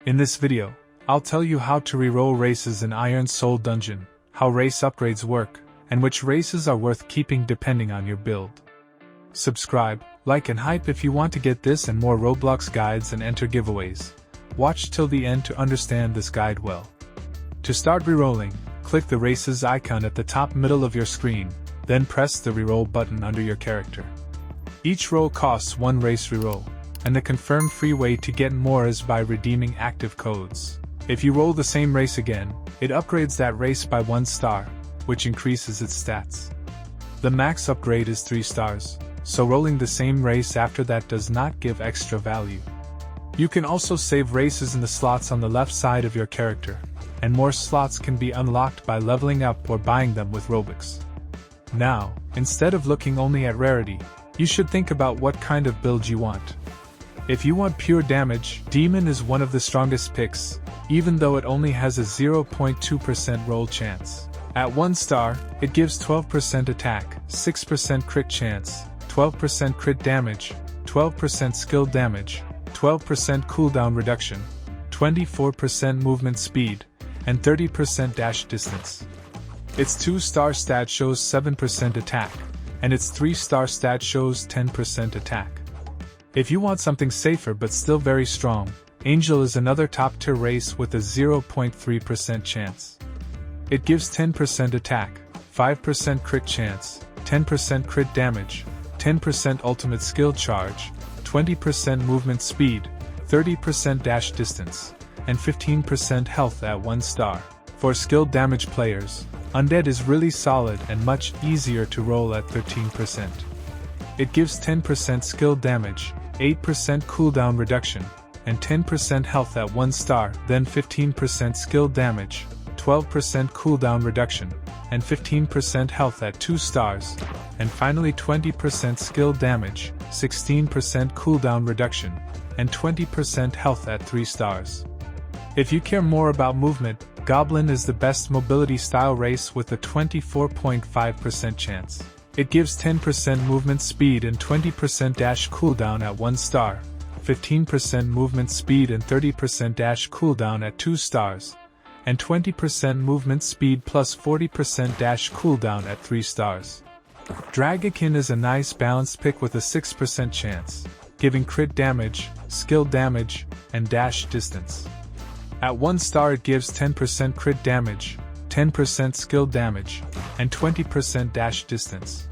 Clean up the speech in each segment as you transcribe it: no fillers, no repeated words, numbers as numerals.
In this video, I'll tell you how to reroll races in Iron Soul Dungeon, how race upgrades work, and which races are worth keeping depending on your build. Subscribe, like and hype if you want to get this and more Roblox guides and enter giveaways. Watch till the end to understand this guide well. To start rerolling, click the races icon at the top middle of your screen, then press the reroll button under your character. Each roll costs 1 race reroll, and the confirmed free way to get more is by redeeming active codes. If you roll the same race again, it upgrades that race by 1 star, which increases its stats. The max upgrade is 3 stars, so rolling the same race after that does not give extra value. You can also save races in the slots on the left side of your character, and more slots can be unlocked by leveling up or buying them with Robux. Now, instead of looking only at rarity, you should think about what kind of build you want. If you want pure damage, Demon is one of the strongest picks, even though it only has a 0.2% roll chance. At 1 star, it gives 12% attack, 6% crit chance, 12% crit damage, 12% skill damage, 12% cooldown reduction, 24% movement speed, and 30% dash distance. Its 2-star stat shows 7% attack, and its 3-star stat shows 10% attack. If you want something safer but still very strong, Angel is another top-tier race with a 0.3% chance. It gives 10% attack, 5% crit chance, 10% crit damage, 10% ultimate skill charge, 20% movement speed, 30% dash distance, and 15% health at 1 star. For skill damage players, Undead is really solid and much easier to roll at 13%. It gives 10% skill damage, 8% cooldown reduction, and 10% health at 1 star, then 15% skill damage, 12% cooldown reduction, and 15% health at 2 stars, and finally 20% skill damage, 16% cooldown reduction, and 20% health at 3 stars. If you care more about movement, Goblin is the best mobility style race with a 24.5% chance. It gives 10% movement speed and 20% dash cooldown at 1 star, 15% movement speed and 30% dash cooldown at 2 stars, and 20% movement speed plus 40% dash cooldown at 3 stars. Dragakin is a nice balanced pick with a 6% chance, giving crit damage, skill damage, and dash distance. At 1 star it gives 10% crit damage, 10% skill damage, and 20% dash distance.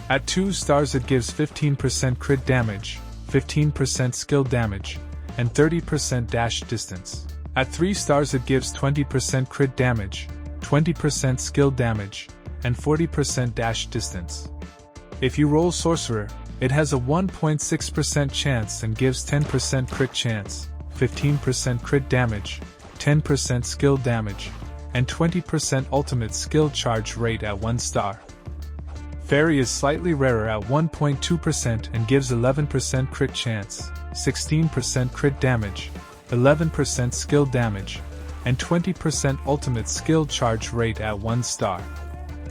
At 2 stars it gives 15% crit damage, 15% skill damage, and 30% dash distance. At 3 stars it gives 20% crit damage, 20% skill damage, and 40% dash distance. If you roll Sorcerer, it has a 1.6% chance and gives 10% crit chance, 15% crit damage, 10% skill damage, and 20% ultimate skill charge rate at 1 star. Fairy is slightly rarer at 1.2% and gives 11% crit chance, 16% crit damage, 11% skill damage, and 20% ultimate skill charge rate at 1 star.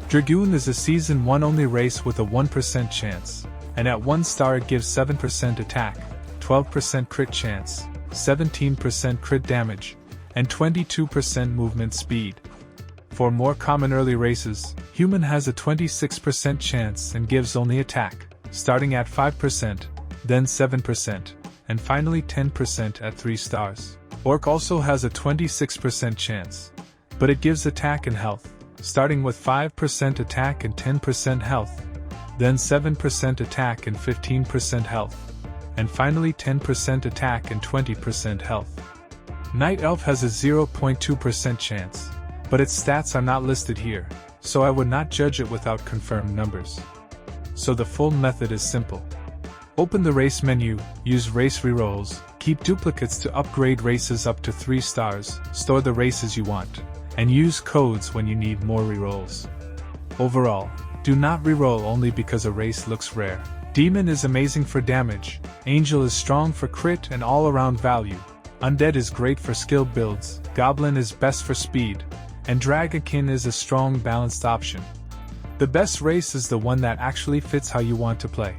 Dragoon is a Season 1 only race with a 1% chance, and at 1 star it gives 7% attack, 12% crit chance, 17% crit damage, and 22% movement speed. For more common early races, Human has a 26% chance and gives only attack, starting at 5%, then 7%, and finally 10% at 3 stars. Orc also has a 26% chance, but it gives attack and health, starting with 5% attack and 10% health, then 7% attack and 15% health, and finally 10% attack and 20% health. Night Elf has a 0.2% chance, but its stats are not listed here, so I would not judge it without confirmed numbers. So the full method is simple. Open the race menu, use race rerolls, keep duplicates to upgrade races up to 3 stars, store the races you want, and use codes when you need more rerolls. Overall, do not reroll only because a race looks rare. Demon is amazing for damage, Angel is strong for crit and all-around value, Undead is great for skill builds, Goblin is best for speed, and Dragakin is a strong balanced option. The best race is the one that actually fits how you want to play.